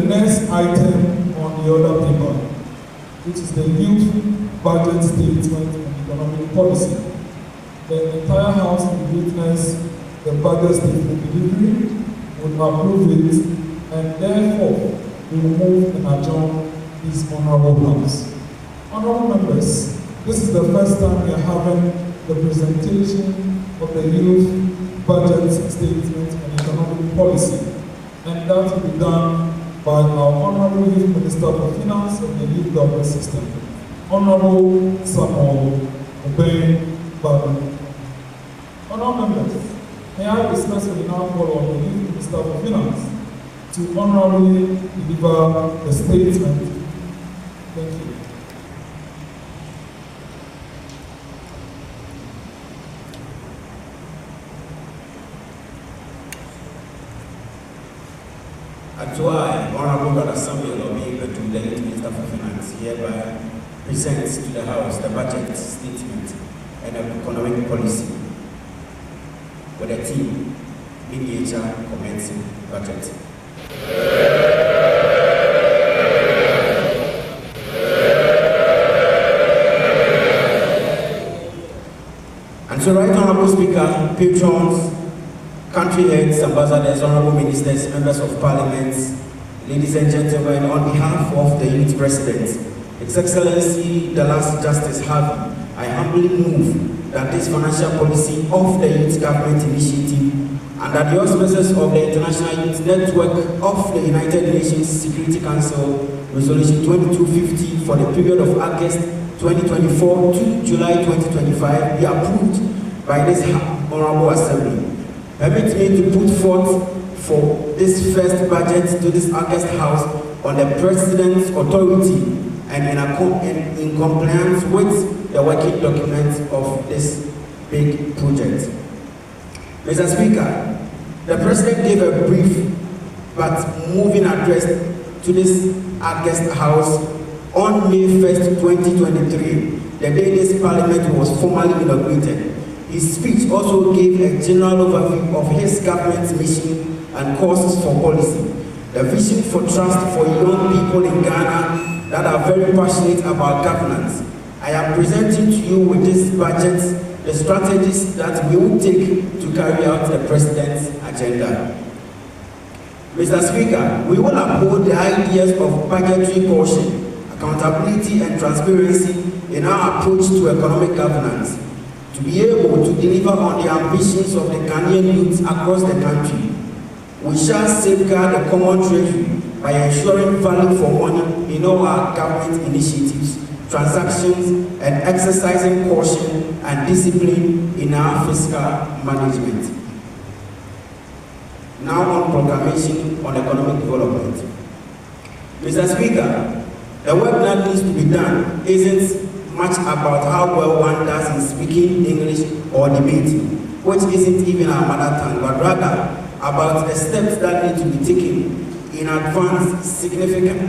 next item on the order paper, which is the youth budget statement and economic policy. The entire House will witness the budget statement delivery, will approve it, and therefore will move and adjourn this honorable House. Honorable members, this is the first time we are having the presentation of the youth budget statement and economic policy, and that will be done by our Honorable Youth Minister for Finance and the Youth Government System, Honorable Samuel Obeng-Badu. Honorable members, may I respectfully now call on the Youth Minister for Finance to honorably deliver the statement. Thank you. I, Honorable Brother Samuel Obeng-Badu, the Youth Minister for Finance, hereby presents to the House the budget statement and economic policy with the theme Miniature Commencing Budget. And so, Right Honorable Speaker, patrons, country heads, ambassadors, honorable ministers, members of parliament, ladies and gentlemen, on behalf of the youth president, His Excellency, the last Justice Harvey, I humbly move that this financial policy of the Youth Government Initiative under the auspices of the International Youth Network of the United Nations Security Council Resolution 2250 for the period of August 2024 to July 2025 be approved by this Honorable Assembly. Permit me to put forth for this first budget to this August House on the President's authority and in compliance with the working documents of this big project. Mr. Speaker, the President gave a brief but moving address to this August House on May 1st, 2023, the day this Parliament was formally inaugurated. His speech also gave a general overview of his government's mission and courses for policy, the vision for trust for young people in Ghana that are very passionate about governance. I am presenting to you with this budget the strategies that we will take to carry out the President's agenda. Mr. Speaker, we will uphold the ideas of budgetary caution, accountability and transparency in our approach to economic governance, to be able to deliver on the ambitions of the Ghanaian youth across the country. We shall safeguard the common treasury by ensuring value for money in all our government initiatives, transactions, and exercising caution and discipline in our fiscal management. Now on proclamation on economic development. Mr. Speaker, the work that needs to be done isn't much about how well one does in speaking English or debating, which isn't even our mother tongue, but rather about the steps that need to be taken to advance significant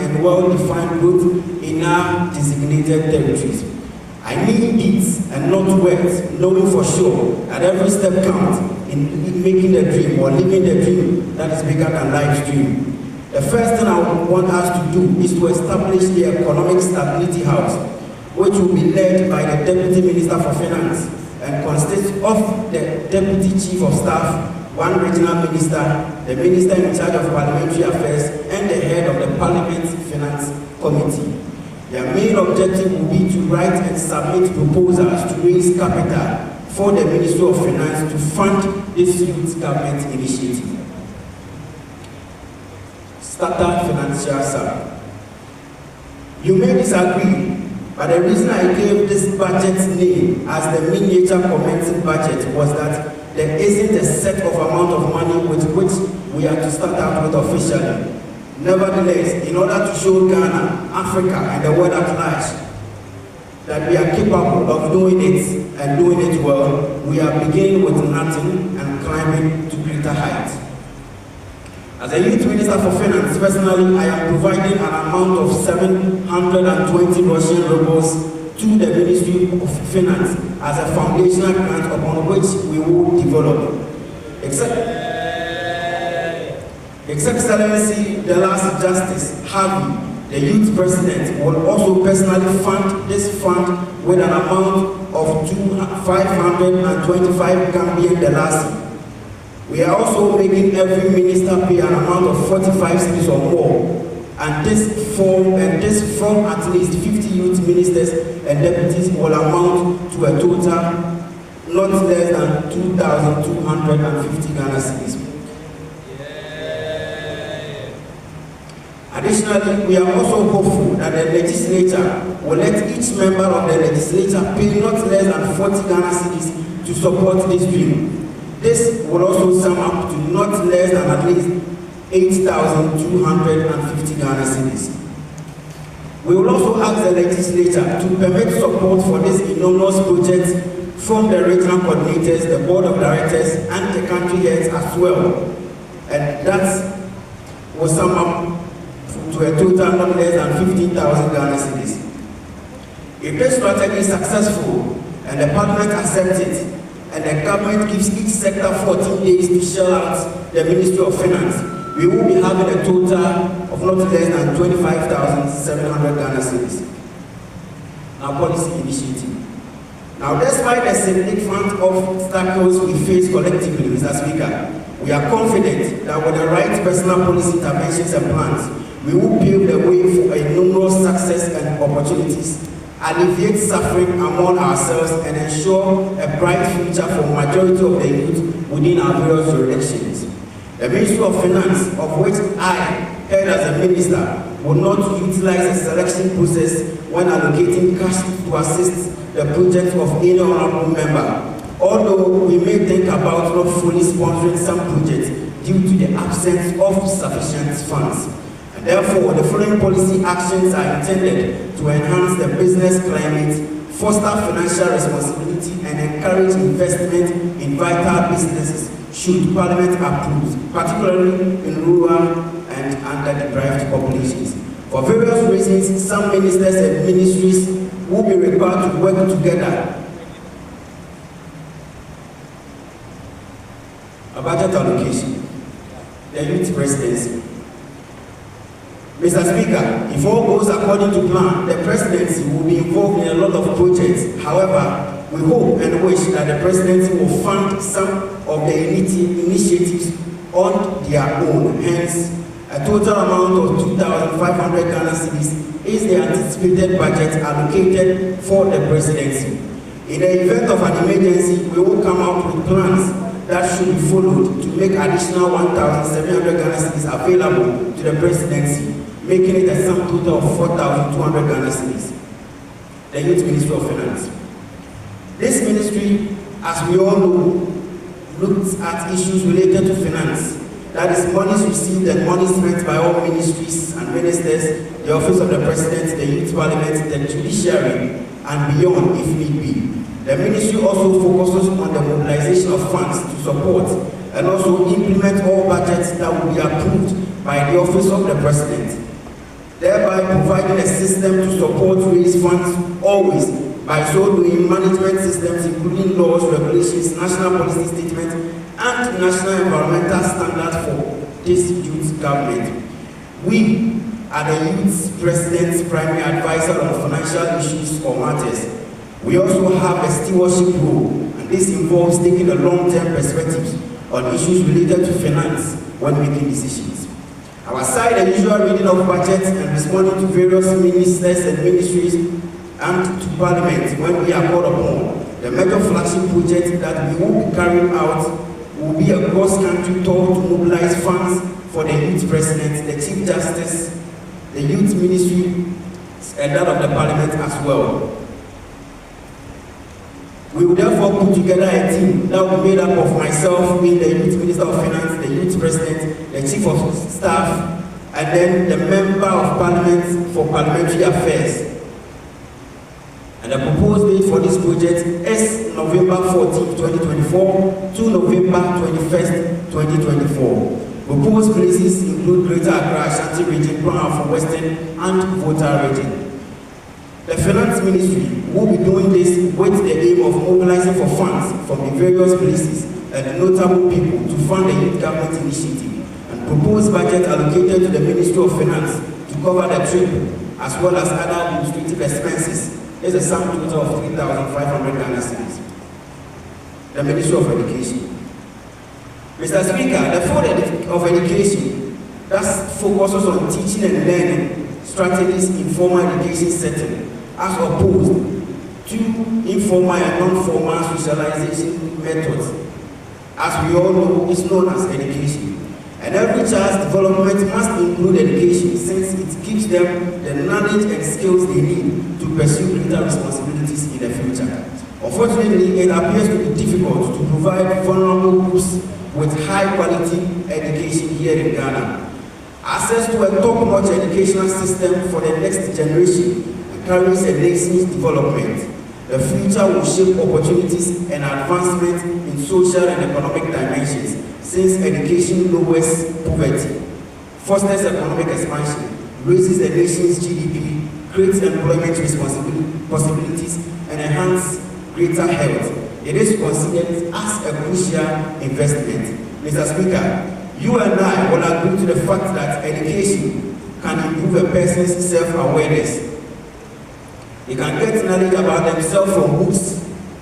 and well-defined growth in our designated territories. I mean deeds and not words, knowing for sure that every step counts in making the dream or living the dream that is bigger than life's dream. The first thing I want us to do is to establish the Economic Stability House, which will be led by the Deputy Minister for Finance and consists of the Deputy Chief of Staff, one regional minister, the Minister in charge of Parliamentary Affairs, and the head of the Parliament Finance Committee. Their main objective will be to write and submit proposals to raise capital for the Ministry of Finance to fund this youth government initiative. Starter Financial Summit. You may disagree, but the reason I gave this budget's name as the miniature commencing budget was that there isn't a set of amount of money with which we are to start out with officially. Nevertheless, in order to show Ghana, Africa, and the world at large that we are capable of doing it and doing it well, we are beginning with nothing and climbing to greater heights. As a Youth Minister for Finance, personally, I am providing an amount of 720 Russian rubles to the Ministry of Finance as a foundational grant upon which we will develop. His Excellency, the last Justice Harvey, the youth president, will also personally fund this fund with an amount of 525 Gambian dollars. We are also making every minister pay an amount of 45 cedis or more, and this from at least 50 youth ministers and deputies will amount to a total not less than 2,250 Ghana cedis. Additionally, we are also hopeful that the legislature will let each member of the legislature pay not less than 40 Ghana cedis to support this bill. This will also sum up to not less than at least 8,250 Ghana cedis. We will also ask the legislature to permit support for this enormous project from the regional coordinators, the board of directors, and the country heads as well. And that will sum up to a total not less than 15,000 Ghana cedis. If this strategy is successful and the parliament accepts it, and the government gives each sector 14 days to shell out the Ministry of Finance, we will be having a total of not less than 25,700 Ghana cedis. Now, policy initiative. Now, despite the significant obstacles we face collectively, Mr. Speaker, we are confident that with the right personal policy interventions and plans, we will pave the way for a numerous success and opportunities, alleviate suffering among ourselves, and ensure a bright future for the majority of the youth within our various jurisdictions. The Ministry of Finance, of which I head as a minister, will not utilize a selection process when allocating cash to assist the project of any honorable member, although we may think about not fully sponsoring some projects due to the absence of sufficient funds. And therefore, the following policy actions are intended to enhance the business climate, foster financial responsibility, and encourage investment in vital businesses should Parliament approve, particularly in rural and underdeprived populations. For various reasons, some ministers and ministries will be required to work together. A budget allocation, the youth presidency. Mr. Speaker, if all goes according to plan, the presidency will be involved in a lot of projects. However, we hope and wish that the presidency will fund some of the initiatives on their own. Hence, a total amount of 2,500 Ghana cedis is the anticipated budget allocated for the presidency. In the event of an emergency, we will come up with plans that should be followed to make additional 1,700 Ghana cedis available to the presidency, making it a sum total of 4,200 Ghana cedis. The Youth Ministry of Finance. This ministry, as we all know, looks at issues related to finance. That is, monies received and monies spent by all ministries and ministers, the Office of the President, the Youth Parliament, the Judiciary, and beyond if need be. The ministry also focuses on the mobilization of funds to support and also implement all budgets that will be approved by the Office of the President, thereby providing a system to support raise funds always. By so doing, management systems including laws, regulations, national policy statements, and national environmental standards for this youth government. We are the youth president's primary advisor on financial issues or matters. We also have a stewardship role, and this involves taking a long-term perspective on issues related to finance when making decisions. Aside the usual reading of budgets and responding to various ministers and ministries and to Parliament when we are called upon, the major flagship project that we will be carrying out will be a cross-country tour to mobilize funds for the Youth President, the Chief Justice, the Youth Ministry, and that of the Parliament as well. We will therefore put together a team that will be made up of myself, being the Youth Minister of Finance, the Youth President, the Chief of Staff, and then the Member of Parliament for Parliamentary Affairs. And the proposed date for this project is November 14, 2024 to November 21st, 2024. Proposed places include Greater Accra, Ashanti Region, Brown Western, and Volta Region. The Finance Ministry will be doing this with the aim of mobilizing for funds from the various places and notable people to fund the youth government initiative and proposed budget allocated to the Ministry of Finance to cover the trip, as well as other administrative expenses, is a sum total of 3,500 Ghana cedis. The Ministry of Education. Mr. Speaker, the Field of Education that focuses on teaching and learning strategies in formal education setting, as opposed to informal and non-formal socialization methods, as we all know, is known as education. And every child's development must include education, since it gives them the knowledge and skills they need to pursue greater responsibilities in the future. Unfortunately, it appears to be difficult to provide vulnerable groups with high-quality education here in Ghana. Access to a top-notch educational system for the next generation carries a nation's development. The future will shape opportunities and advancement in social and economic dimensions, since education lowers poverty, fosters economic expansion, raises the nation's GDP, creates employment possibilities, and enhances greater health. It is considered as a crucial investment. Mr. Speaker, you and I will agree to the fact that education can improve a person's self-awareness. They can get knowledge about themselves from books,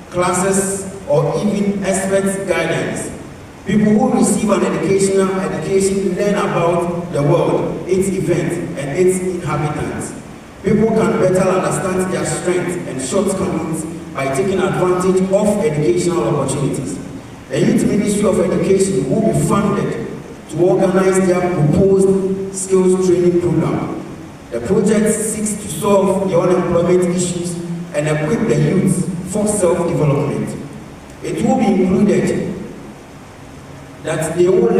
classes, or even expert guidance. People who receive an education learn about the world, its events, and its inhabitants. People can better understand their strengths and shortcomings by taking advantage of educational opportunities. The Youth Ministry of Education will be funded to organize their proposed skills training program. The project seeks to solve the unemployment issues and equip the youth for self-development. It will be included that they will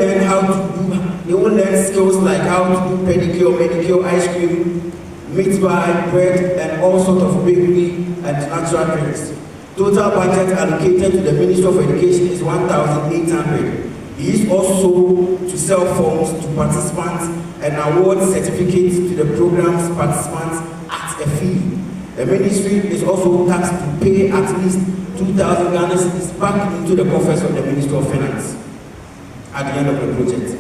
learn skills like how to do pedicure, manicure, ice cream, meat pie, bread, and all sorts of bakery and natural drinks. Total budget allocated to the Ministry of Education is 1,800. It is also to sell forms to participants and award certificates to the program's participants at a fee. The ministry is also tasked to pay at least 2,000 Ghana cedis back into the coffers of the Ministry of Finance at the end of the project.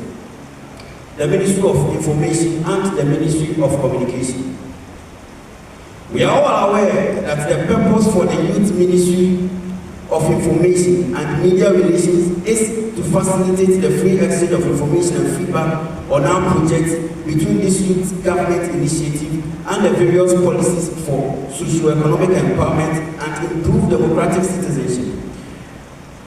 The Ministry of Information and the Ministry of Communication. We are all aware that the purpose for the Youth Ministry of Information and Media Relations is to facilitate the free exchange of information and feedback on our projects between this youth government initiative and the various policies for socio-economic empowerment and improve democratic citizenship.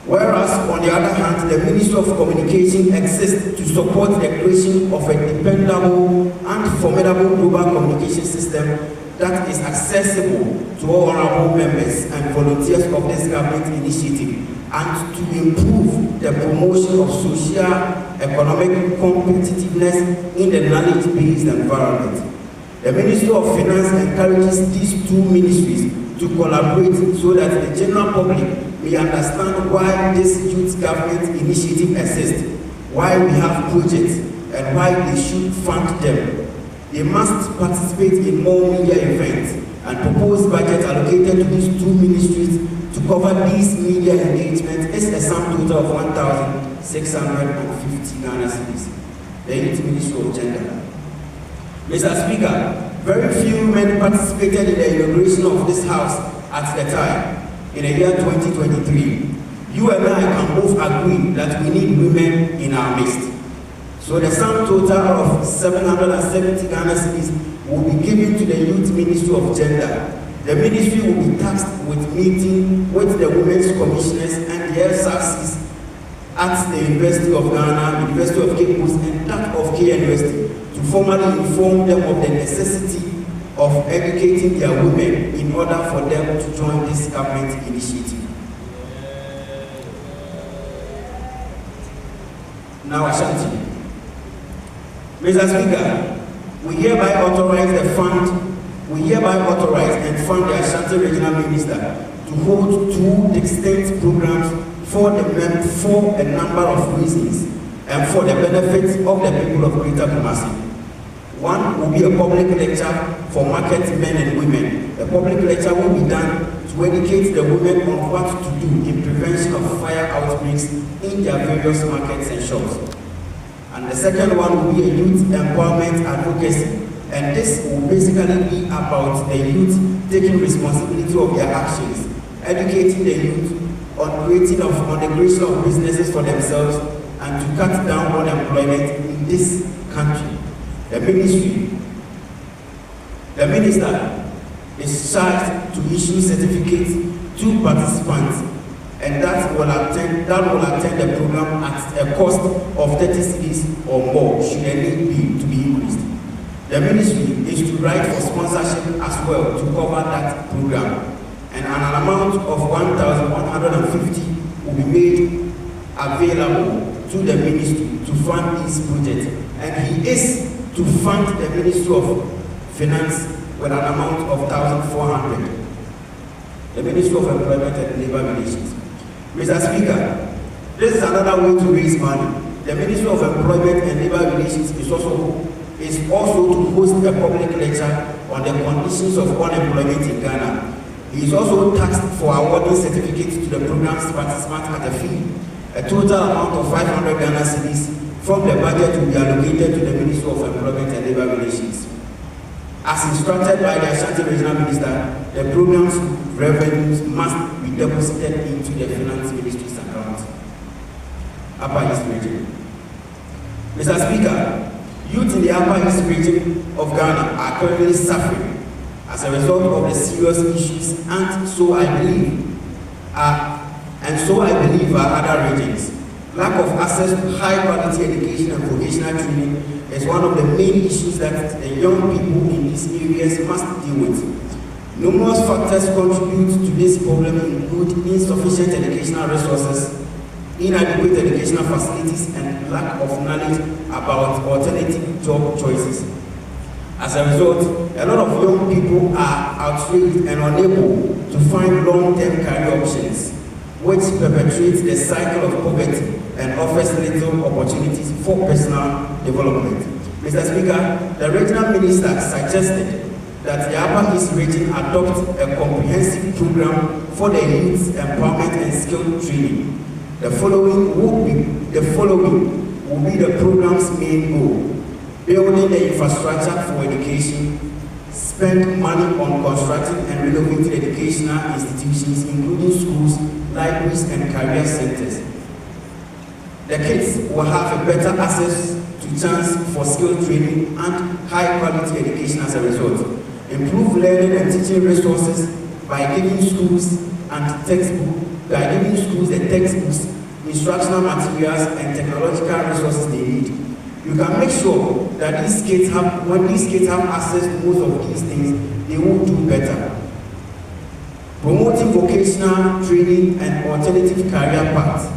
Whereas, on the other hand, the Ministry of Communication exists to support the creation of a dependable and formidable global communication system that is accessible to all honorable members and volunteers of this government initiative, and to improve the promotion of social economic competitiveness in the knowledge-based environment. The Ministry of Finance encourages these two ministries to collaborate so that the general public may understand why this youth government initiative exists, why we have projects, and why they should fund them. They must participate in more media events, and proposed budget allocated to these two ministries to cover these media engagements is a sum total of 1,650 Ghana cedis. The Youth Ministry of Gender. Mr. Speaker, very few men participated in the inauguration of this house at the time, in the year 2023. You and I can both agree that we need women in our midst. So the sum total of 770 Ghana cedis will be given to the Youth Ministry of Gender. The ministry will be tasked with meeting with the Women's Commissioners and the SRCs at the University of Ghana, University of Cape Coast, and that of KNUST to formally inform them of the necessity of educating their women in order for them to join this government initiative. Now, Ashanti. Mr. Speaker, we hereby authorize and fund the Ashanti Regional Minister to hold two distinct programs for a number of reasons and for the benefit of the people of Greater Kumasi. One will be a public lecture for market men and women. The public lecture will be done to educate the women on what to do in prevention of fire outbreaks in their various markets and shops. And the second one will be a youth empowerment advocacy. And this will basically be about the youth taking responsibility of their actions, educating the youth on creating on the creation of businesses for themselves and to cut down unemployment in this country. The minister is charged to issue certificates to participants, and that will attend the program at a cost of 30 cedis or more, should a need be to be increased. The ministry is to write for sponsorship as well to cover that program, and an amount of 1,150 will be made available to the ministry to fund this project, and he is to fund the Ministry of Finance with an amount of 1,400. The Ministry of Employment and Labour Relations. Mr. Speaker, this is another way to raise money. The Ministry of Employment and Labour Relations is also to host a public lecture on the conditions of unemployment in Ghana. He is also tasked for awarding certificates to the program's participants at a fee. A total amount of 500 Ghana cedis from the budget will be allocated to the Ministry of Employment and Labour Relations. As instructed by the Ashanti Regional Minister, the program's revenues must be deposited into the Finance Ministry's account. Upper East Region. Mr. Speaker, youth in the Upper East Region of Ghana are currently suffering as a result of the serious issues, and so I believe are other regions. Lack of access to high-quality education and vocational training is one of the main issues that the young people in these areas must deal with. Numerous factors contribute to this problem include insufficient educational resources, inadequate educational facilities, and lack of knowledge about alternative job choices. As a result, a lot of young people are outraged and unable to find long-term career options, which perpetuates the cycle of poverty and offers little opportunities for personal development. Mr. Speaker, the regional minister suggested that the Upper East region adopt a comprehensive program for the youth empowerment and skill training. The following will be the program's main goal: building the infrastructure for education, spend money on constructing and renovating educational institutions, including schools, libraries, and career centers. The kids will have a better access to chance for skill training and high-quality education as a result. Improve learning and teaching resources by giving schools the textbooks, instructional materials, and technological resources they need. You can make sure that when these kids have access to most of these things, they will do better. Promoting vocational training and alternative career paths.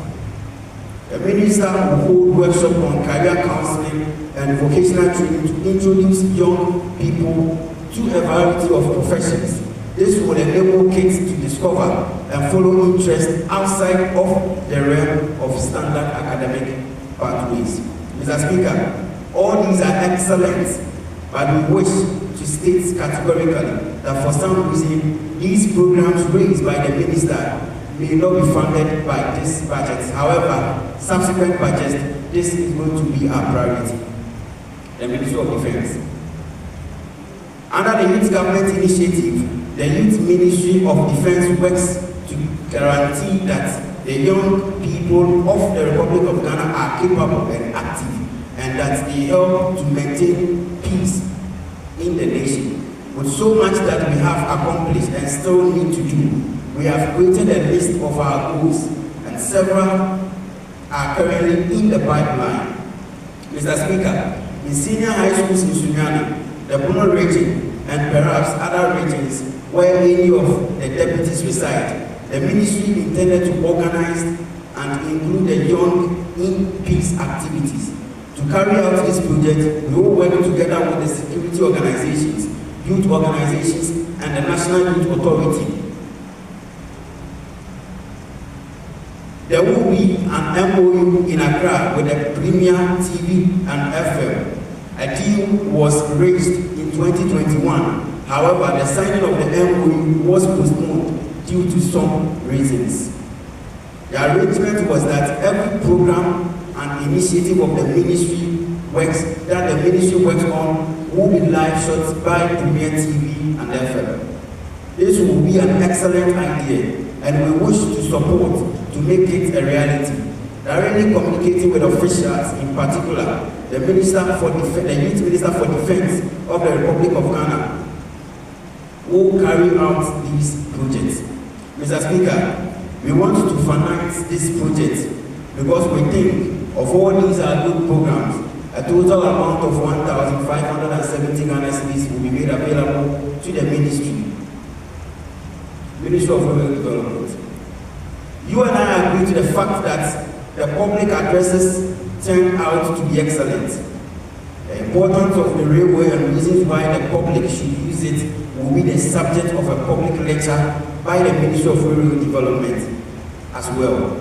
The minister will hold workshops on career counseling and vocational training to introduce young people to a variety of professions. This will enable kids to discover and follow interests outside of the realm of standard academic pathways. Mr. Speaker, all these are excellent, but we wish to state categorically that for some reason, these programs raised by the minister may not be funded by this budget. However, subsequent budgets, this is going to be our priority. The Ministry of Defense. Under the Youth Government Initiative, the Youth Ministry of Defense works to guarantee that the young people of the Republic of Ghana are capable and active, and that they help to maintain peace in the nation. With so much that we have accomplished and still need to do, we have created a list of our goals, and several are currently in the pipeline. Mr. Speaker, in senior high schools in Sunyani, the Bono region, and perhaps other regions where any of the deputies reside, the ministry intended to organize and include the young in peace activities. To carry out this project, we will work together with the security organizations, youth organizations, and the National Youth Authority. There will be an MOU in Accra with the Premier TV and FM. A deal was reached in 2021. However, the signing of the MOU was postponed due to some reasons. The arrangement was that every program and initiative of the ministry that the ministry works on will be live shots by Premier TV and FM. This will be an excellent idea, and we wish to support to make it a reality. Directly communicating with officials, in particular the Youth Minister for Defense of the Republic of Ghana, will carry out these projects. Mr. Speaker, we want to finance this project because we think of all these are good programs. A total amount of 1,570 Ghana cedis will be made available to the Ministry of Rural Development. You and I agree to the fact that the public addresses turned out to be excellent. The importance of the railway and reasons why the public should use it will be the subject of a public lecture by the Ministry of Rural Development as well.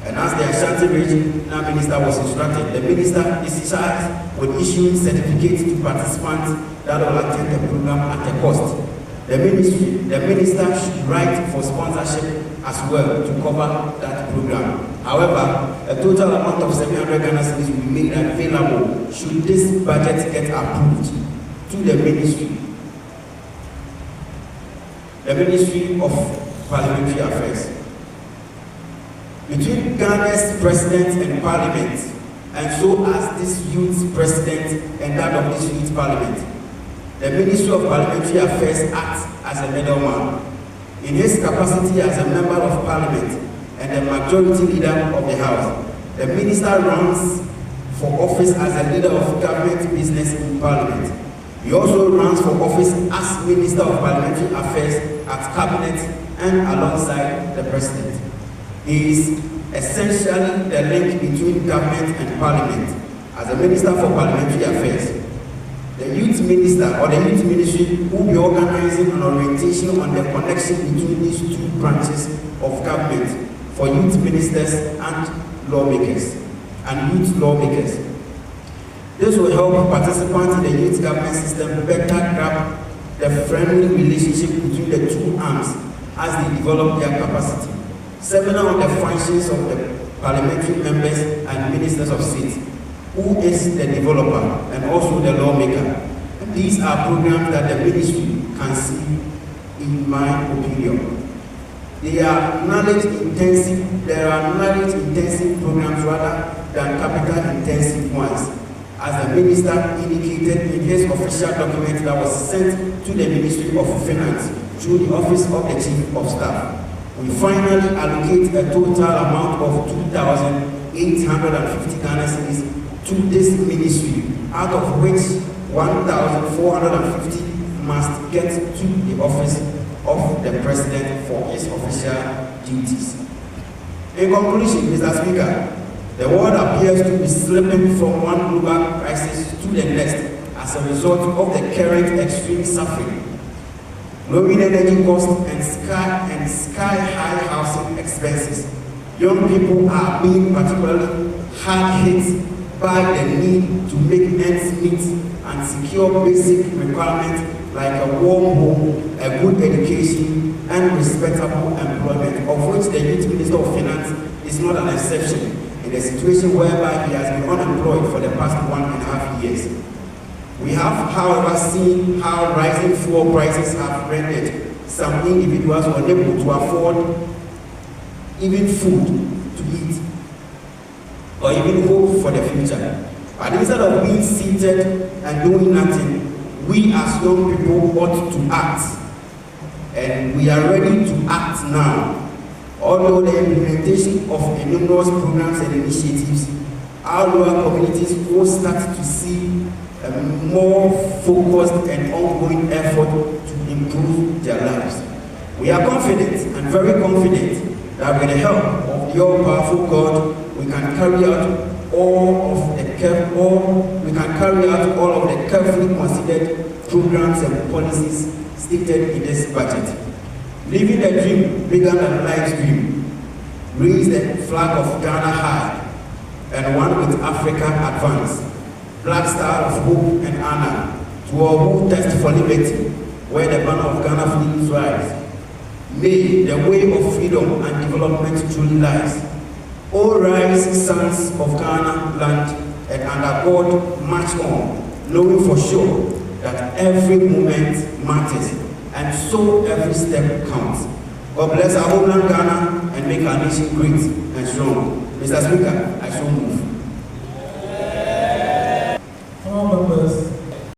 And as the Ashanti Regional Minister was instructed, the Minister is charged with issuing certificates to participants that will attend the program at a cost. The Minister should write for sponsorship as well to cover that program. However, a total amount of 700 Ghana cedis will be made available should this budget get approved to the Ministry of Parliamentary Affairs. Between Ghana's President and Parliament, and so as this Youth President and that of this Youth Parliament, the Ministry of Parliamentary Affairs acts as a middleman. In his capacity as a Member of Parliament and the Majority Leader of the House, the Minister runs for office as a leader of government business in Parliament. He also runs for office as Minister of Parliamentary Affairs at Cabinet and alongside the President. He is essentially the link between government and Parliament. As a Minister for Parliamentary Affairs, the Youth Minister or the Youth Ministry will be organizing an orientation on the connection between these two branches of government for youth ministers and lawmakers and youth lawmakers. This will help participants in the youth government system better grab the friendly relationship between the two arms as they develop their capacity. Seminar on the functions of the parliamentary members and ministers of state, who is the developer and also the lawmaker. And these are programs that the ministry can see, in my opinion. There are knowledge intensive programs rather than capital intensive ones, as the minister indicated in his official document that was sent to the Ministry of Finance through the Office of the Chief of Staff. We finally allocate a total amount of 2,850 Ghana cedis to this ministry, out of which 1,450 must get to the office of the President for his official duties. In conclusion, Mr. Speaker, the world appears to be slipping from one global crisis to the next as a result of the current extreme suffering. Growing energy costs and sky-high housing expenses. Young people are being particularly hard hit by the need to make ends meet and secure basic requirements like a warm home, a good education, and respectable employment, of which the Youth Minister of Finance is not an exception in a situation whereby he has been unemployed for the past 1.5 years. We have, however, seen how rising fuel prices have rendered some individuals unable to afford even food to eat or even hope for the future. But instead of being seated and doing nothing, we as young people ought to act. And we are ready to act now. Although the implementation of numerous programs and initiatives, our rural communities will start to see a more focused and ongoing effort to improve their lives. We are confident and very confident that with the help of the all-powerful God, we can carry out all of the carefully considered programs and policies stated in this budget. Living the dream bigger than life's dream, raise the flag of Ghana high, and one with Africa advance. Black Star of hope and honor to all who thirst for liberty, where the banner of Ghana flames rise. May the way of freedom and development truly lies. All rise, sons of Ghana land, and under God march on, knowing for sure that every moment matters, and so every step counts. God bless our homeland Ghana and make our nation great and strong. Mr. Speaker, I so move.